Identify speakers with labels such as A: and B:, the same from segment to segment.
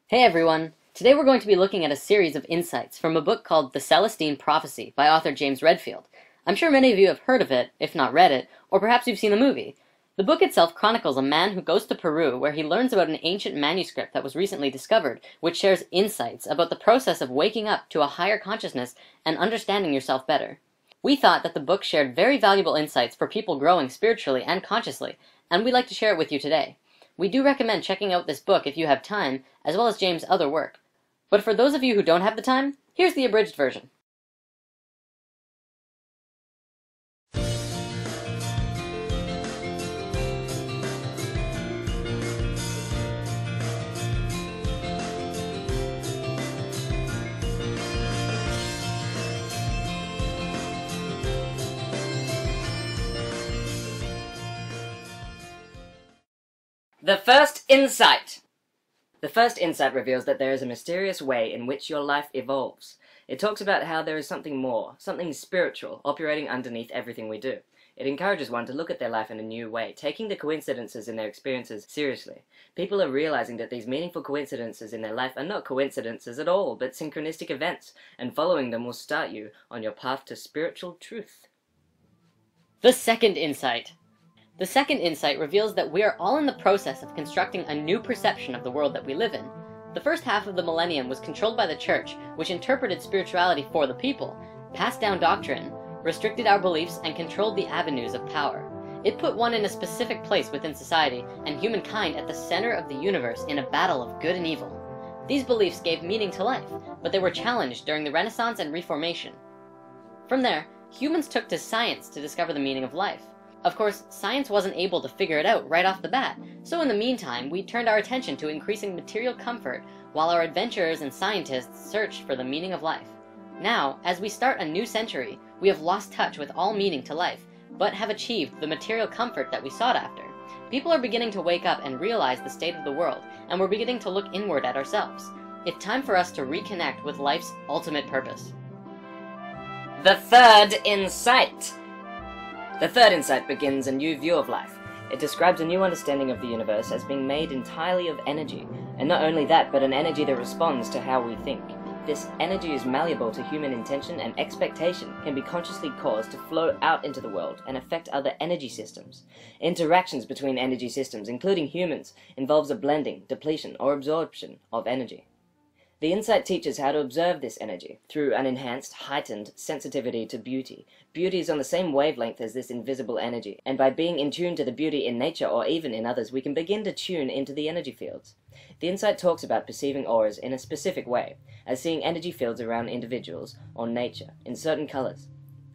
A: Hey everyone! Today we're going to be looking at a series of insights from a book called The Celestine Prophecy by author James Redfield. I'm sure many of you have heard of it, if not read it, or perhaps you've seen the movie. The book itself chronicles a man who goes to Peru where he learns about an ancient manuscript that was recently discovered, which shares insights about the process of waking up to a higher consciousness and understanding yourself better. We thought that the book shared very valuable insights for people growing spiritually and consciously, and we'd like to share it with you today. We do recommend checking out this book if you have time, as well as James' other work. But for those of you who don't have the time, here's the abridged version.
B: The first insight! The first insight reveals that there is a mysterious way in which your life evolves. It talks about how there is something more, something spiritual, operating underneath everything we do. It encourages one to look at their life in a new way, taking the coincidences in their experiences seriously. People are realizing that these meaningful coincidences in their life are not coincidences at all, but synchronistic events, and following them will start you on your path to spiritual truth.
A: The second insight. The second insight reveals that we are all in the process of constructing a new perception of the world that we live in. The first half of the millennium was controlled by the church, which interpreted spirituality for the people, passed down doctrine, restricted our beliefs, and controlled the avenues of power. It put one in a specific place within society, and humankind at the center of the universe in a battle of good and evil. These beliefs gave meaning to life, but they were challenged during the Renaissance and Reformation. From there, humans took to science to discover the meaning of life. Of course, science wasn't able to figure it out right off the bat, so in the meantime, we turned our attention to increasing material comfort while our adventurers and scientists searched for the meaning of life. Now, as we start a new century, we have lost touch with all meaning to life, but have achieved the material comfort that we sought after. People are beginning to wake up and realize the state of the world, and we're beginning to look inward at ourselves. It's time for us to reconnect with life's ultimate purpose.
B: The third insight! The third insight begins a new view of life. It describes a new understanding of the universe as being made entirely of energy, and not only that, but an energy that responds to how we think. This energy is malleable to human intention, and expectation can be consciously caused to flow out into the world and affect other energy systems. Interactions between energy systems, including humans, involves a blending, depletion, or absorption of energy. The insight teaches how to observe this energy through an enhanced, heightened sensitivity to beauty. Beauty is on the same wavelength as this invisible energy, and by being in tune to the beauty in nature or even in others, we can begin to tune into the energy fields. The insight talks about perceiving auras in a specific way, as seeing energy fields around individuals or nature in certain colors.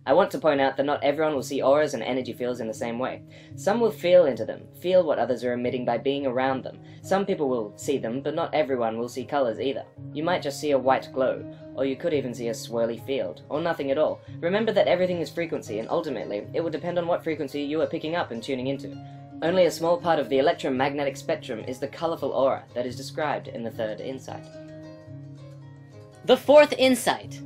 B: I want to point out that not everyone will see auras and energy fields in the same way. Some will feel into them, feel what others are emitting by being around them. Some people will see them, but not everyone will see colors either. You might just see a white glow, or you could even see a swirly field, or nothing at all. Remember that everything is frequency, and ultimately, it will depend on what frequency you are picking up and tuning into. Only a small part of the electromagnetic spectrum is the colorful aura that is described in the third insight.
A: The fourth insight.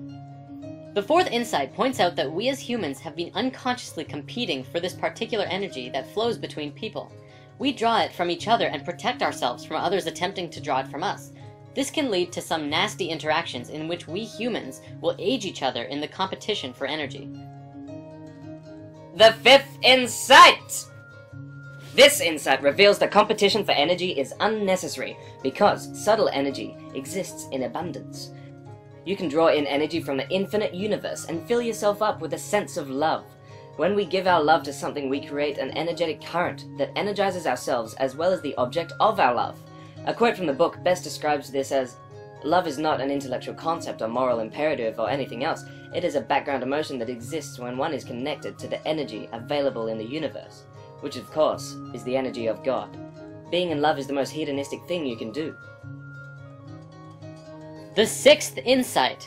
A: The fourth insight points out that we as humans have been unconsciously competing for this particular energy that flows between people. We draw it from each other and protect ourselves from others attempting to draw it from us. This can lead to some nasty interactions in which we humans will age each other in the competition for energy.
B: The fifth insight! This insight reveals that competition for energy is unnecessary because subtle energy exists in abundance. You can draw in energy from the infinite universe and fill yourself up with a sense of love. When we give our love to something, we create an energetic current that energizes ourselves as well as the object of our love. A quote from the book best describes this as, "Love is not an intellectual concept or moral imperative or anything else. It is a background emotion that exists when one is connected to the energy available in the universe," which of course is the energy of God. Being in love is the most hedonistic thing you can do.
A: The sixth insight.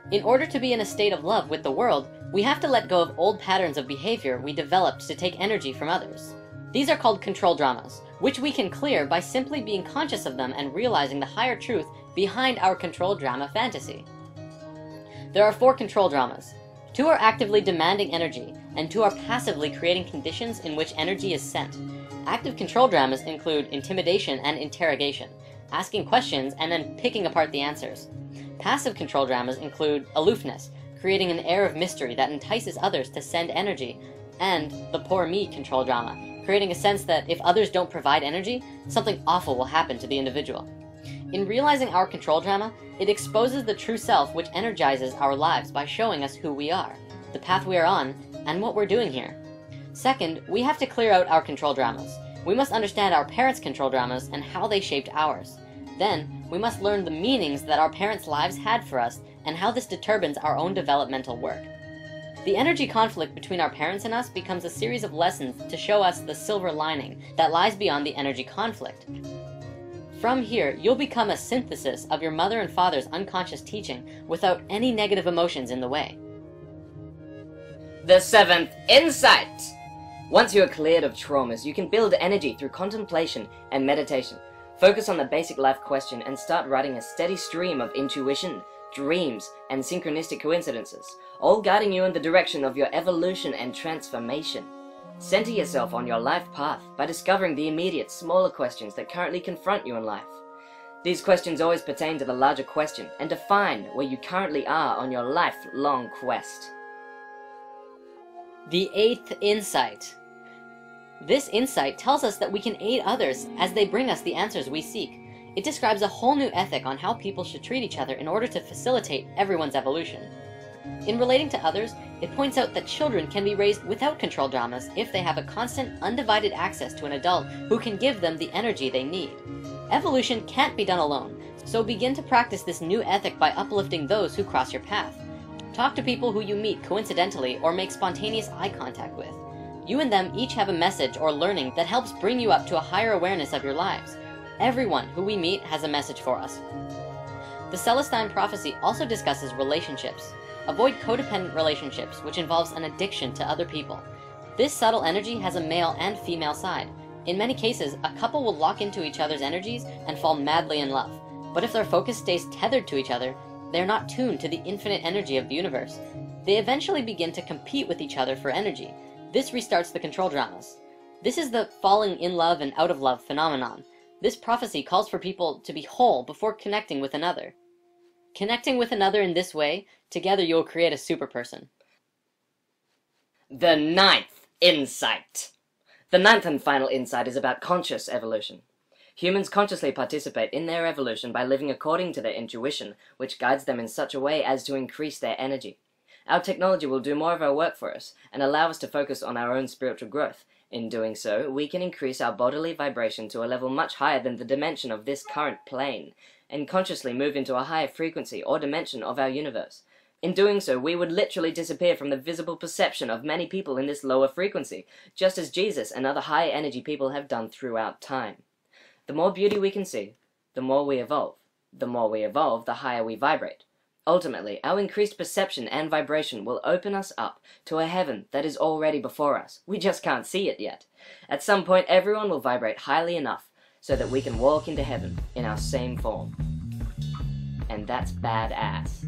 A: In order to be in a state of love with the world, we have to let go of old patterns of behavior we developed to take energy from others. These are called control dramas, which we can clear by simply being conscious of them and realizing the higher truth behind our control drama fantasy. There are 4 control dramas. 2 are actively demanding energy, and 2 are passively creating conditions in which energy is sent. Active control dramas include intimidation and interrogation. asking questions and then picking apart the answers. Passive control dramas include aloofness, creating an air of mystery that entices others to send energy, and the poor me control drama, creating a sense that if others don't provide energy, something awful will happen to the individual. In realizing our control drama, it exposes the true self which energizes our lives by showing us who we are, the path we are on, and what we're doing here. Second, we have to clear out our control dramas. We must understand our parents' control dramas and how they shaped ours. Then, we must learn the meanings that our parents' lives had for us and how this determines our own developmental work. The energy conflict between our parents and us becomes a series of lessons to show us the silver lining that lies beyond the energy conflict. From here, you'll become a synthesis of your mother and father's unconscious teaching without any negative emotions in the way.
B: The seventh insight! Once you are cleared of traumas, you can build energy through contemplation and meditation. Focus on the basic life question and start writing a steady stream of intuition, dreams, and synchronistic coincidences, all guiding you in the direction of your evolution and transformation. Center yourself on your life path by discovering the immediate, smaller questions that currently confront you in life. These questions always pertain to the larger question and define where you currently are on your lifelong quest.
A: The eighth insight. This insight tells us that we can aid others as they bring us the answers we seek. It describes a whole new ethic on how people should treat each other in order to facilitate everyone's evolution. In relating to others, it points out that children can be raised without control dramas if they have a constant, undivided access to an adult who can give them the energy they need. Evolution can't be done alone, so begin to practice this new ethic by uplifting those who cross your path. Talk to people who you meet coincidentally or make spontaneous eye contact with. You and them each have a message or learning that helps bring you up to a higher awareness of your lives. Everyone who we meet has a message for us. The Celestine Prophecy also discusses relationships. Avoid codependent relationships, which involves an addiction to other people. This subtle energy has a male and female side. In many cases, a couple will lock into each other's energies and fall madly in love. But if their focus stays tethered to each other, they are not tuned to the infinite energy of the universe. They eventually begin to compete with each other for energy. This restarts the control dramas. This is the falling in love and out of love phenomenon. This prophecy calls for people to be whole before connecting with another. Connecting with another in this way, together you will create a super person.
B: The ninth insight. The ninth and final insight is about conscious evolution. Humans consciously participate in their evolution by living according to their intuition, which guides them in such a way as to increase their energy. Our technology will do more of our work for us and allow us to focus on our own spiritual growth. In doing so, we can increase our bodily vibration to a level much higher than the dimension of this current plane, and consciously move into a higher frequency or dimension of our universe. In doing so, we would literally disappear from the visible perception of many people in this lower frequency, just as Jesus and other high energy people have done throughout time. The more beauty we can see, the more we evolve. The more we evolve, the higher we vibrate. Ultimately, our increased perception and vibration will open us up to a heaven that is already before us. We just can't see it yet. At some point, everyone will vibrate highly enough so that we can walk into heaven in our same form. And that's badass.